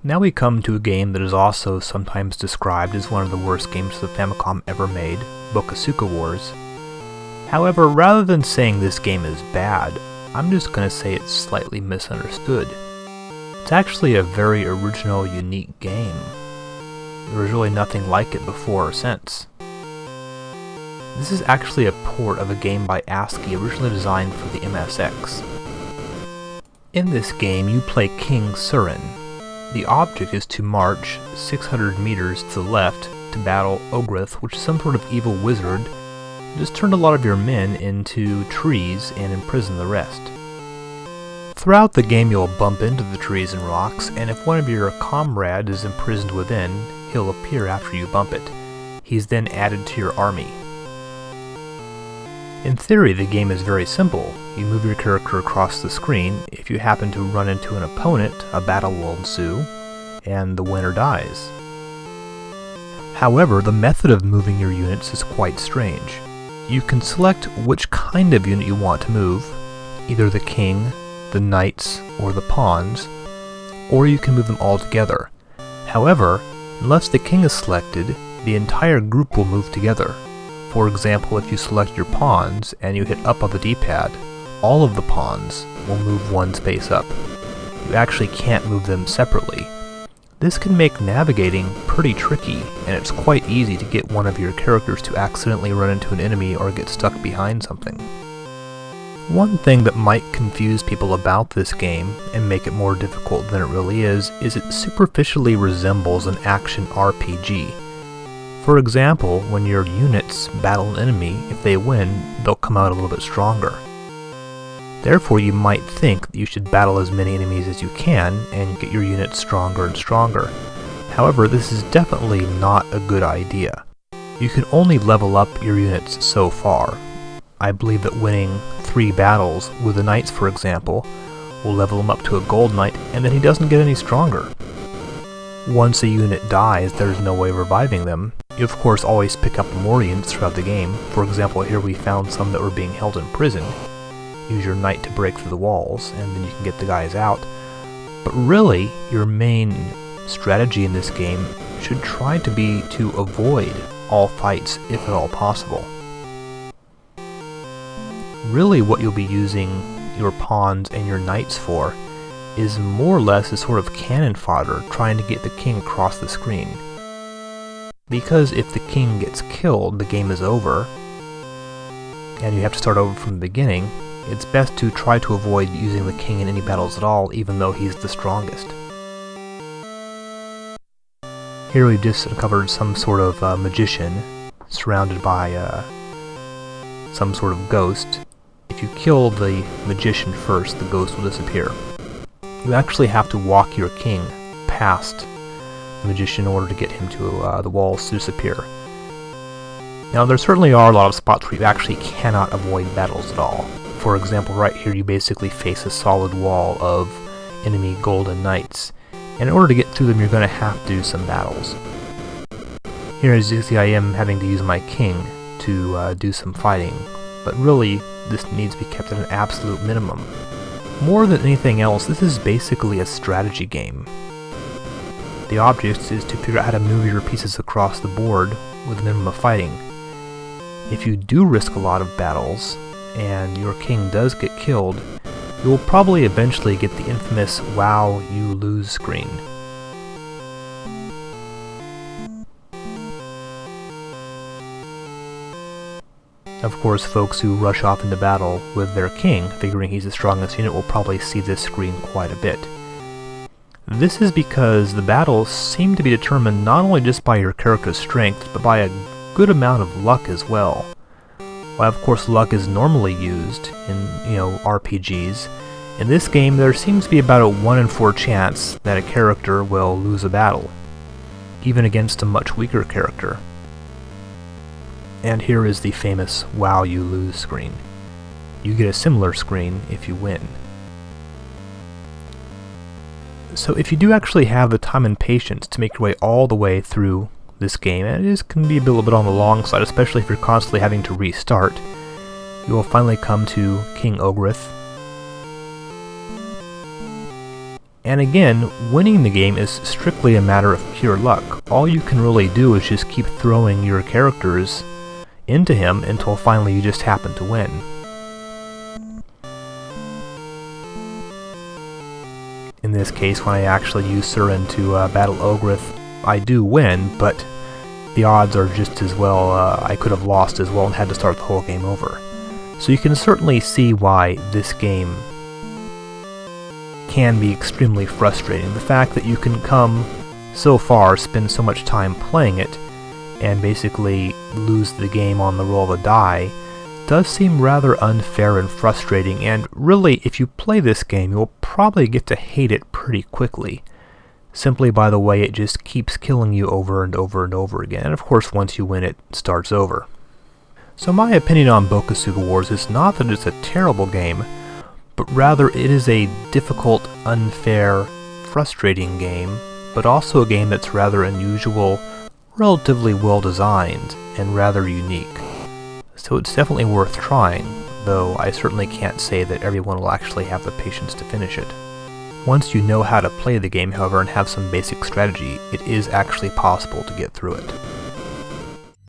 Now we come to a game that is also sometimes described as one of the worst games the Famicom ever made, Bokosuka Wars. However, rather than saying this game is bad, I'm just going to say it's slightly misunderstood. It's actually a very original, unique game. There was really nothing like it before or since. This is actually a port of a game by ASCII originally designed for the MSX. In this game, you play King Surin. The object is to march 600 meters to the left to battle Ogrith, which is some sort of evil wizard that has turned a lot of your men into trees and imprison the rest. Throughout the game you'll bump into the trees and rocks, and if one of your comrades is imprisoned within, he'll appear after you bump it. He's then added to your army. In theory, the game is very simple. You move your character across the screen. If you happen to run into an opponent, a battle will ensue, and the winner dies. However, the method of moving your units is quite strange. You can select which kind of unit you want to move, either the king, the knights, or the pawns, or you can move them all together. However, unless the king is selected, the entire group will move together. For example, if you select your pawns and you hit up on the D-pad, all of the pawns will move one space up. You actually can't move them separately. This can make navigating pretty tricky, and it's quite easy to get one of your characters to accidentally run into an enemy or get stuck behind something. One thing that might confuse people about this game, and make it more difficult than it really is it superficially resembles an action RPG. For example, when your units battle an enemy, if they win, they'll come out a little bit stronger. Therefore, you might think that you should battle as many enemies as you can and get your units stronger and stronger. However, this is definitely not a good idea. You can only level up your units so far. I believe that winning 3 battles with the knights, for example, will level him up to a gold knight, and then he doesn't get any stronger. Once a unit dies, there's no way of reviving them. You of course always pick up more units throughout the game. For example, here we found some that were being held in prison. Use your knight to break through the walls, and then you can get the guys out. But really, your main strategy in this game should try to be to avoid all fights if at all possible. Really what you'll be using your pawns and your knights for is more or less a sort of cannon fodder trying to get the king across the screen. Because if the king gets killed, the game is over, and you have to start over from the beginning. It's best to try to avoid using the king in any battles at all, even though he's the strongest. Here we've just uncovered some sort of magician surrounded by some sort of ghost. If you kill the magician first, the ghost will disappear. You actually have to walk your king past the magician in order to get him to the walls to disappear. Now there certainly are a lot of spots where you actually cannot avoid battles at all. For example, right here you basically face a solid wall of enemy golden knights, and in order to get through them you're going to have to do some battles. Here as you can see I am having to use my king to do some fighting, but really this needs to be kept at an absolute minimum. More than anything else, this is basically a strategy game. The object is to figure out how to move your pieces across the board with a minimum of fighting. If you do risk a lot of battles, and your king does get killed, you will probably eventually get the infamous "Wow, you lose" screen. Of course, folks who rush off into battle with their king, figuring he's the strongest unit, will probably see this screen quite a bit. This is because the battles seem to be determined not only just by your character's strength, but by a good amount of luck as well. While of course luck is normally used in, RPGs, in this game there seems to be about a 1 in 4 chance that a character will lose a battle, even against a much weaker character. And here is the famous "Wow, you lose" screen. You get a similar screen if you win. So if you do actually have the time and patience to make your way all the way through this game, and it can be a little bit on the long side, especially if you're constantly having to restart, you will finally come to King Ogrith. And again, winning the game is strictly a matter of pure luck. All you can really do is just keep throwing your characters into him until finally you just happen to win. In this case, when I actually use Surin to battle Ogrith, I do win, but the odds are just as well, I could have lost as well and had to start the whole game over. So you can certainly see why this game can be extremely frustrating. The fact that you can come so far, spend so much time playing it, and basically lose the game on the roll of a die does seem rather unfair and frustrating, and really, if you play this game, you'll probably get to hate it pretty quickly, simply by the way it just keeps killing you over and over and over again, and of course once you win it starts over. So my opinion on Bokosuka Wars is not that it's a terrible game, but rather it is a difficult, unfair, frustrating game, but also a game that's rather unusual, relatively well designed, and rather unique. So it's definitely worth trying, though I certainly can't say that everyone will actually have the patience to finish it. Once you know how to play the game, however, and have some basic strategy, it is actually possible to get through it.